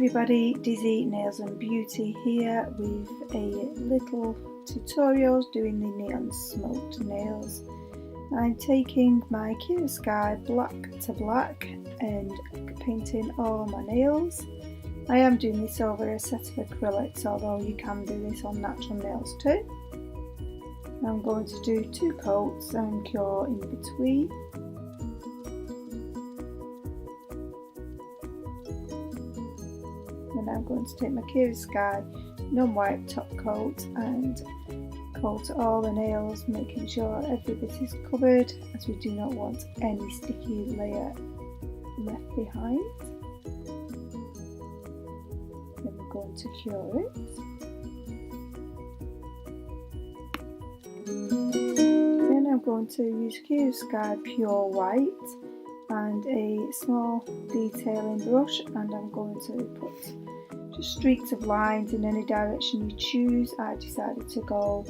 everybody, Dizzy Nails and Beauty here with a little tutorial doing the neon smoked nails. I'm taking my Clear Sky black to black and painting all my nails. I am doing this over a set of acrylics, although you can do this on natural nails too. I'm going to do 2 coats and cure in between. And I'm going to take my Clear Sky non-white top coat and coat all the nails, making sure every bit is covered, as we do not want any sticky layer left behind. Then we're going to cure it. Then I'm going to use Clear Sky Pure White and a small detailing brush, and I'm going to put just streaks of lines in any direction you choose. I decided to go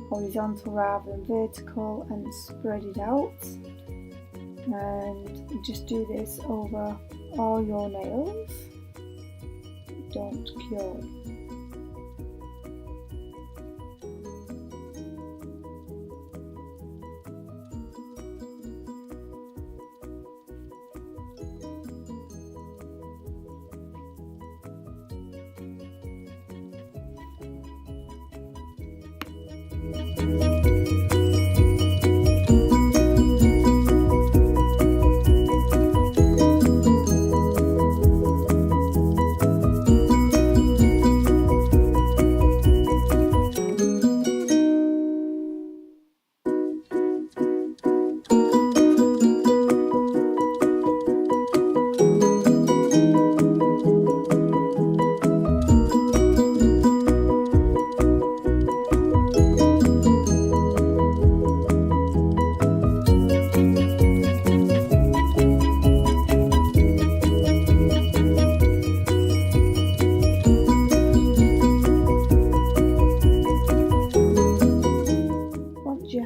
horizontal rather than vertical and spread it out, and just do this over all your nails. Don't cure.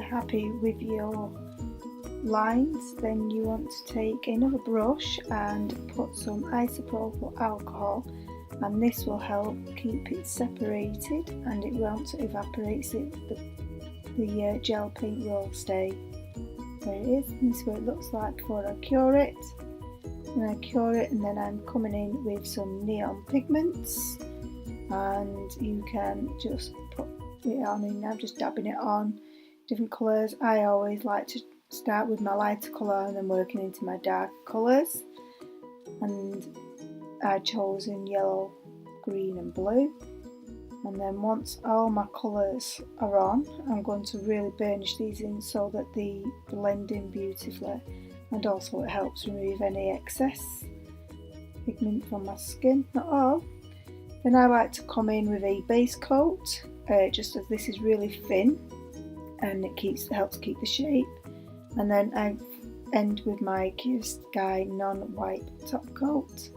Happy with your lines, then you want to take another brush and put some isopropyl alcohol, and this will help keep it separated and it won't evaporate, so the gel paint will stay where it is. And this is what it looks like before I cure it. And I cure it, and then I'm coming in with some neon pigments, and you can just put it on, and I'm just dabbing it on different colours. I always like to start with my lighter colour and then working into my dark colours, and I've chosen yellow, green and blue. And then once all my colours are on, I'm going to really burnish these in so that they blend in beautifully, and also it helps remove any excess pigment from my skin. Not all. Then I like to come in with a base coat, just as this is really thin and it helps keep the shape. And then I end with my Clear Sky non-white top coat,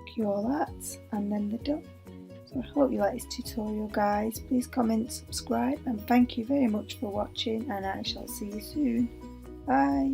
cure that, and then they're done. So I hope you like this tutorial, guys. Please comment, subscribe, and thank you very much for watching, and I shall see you soon. Bye.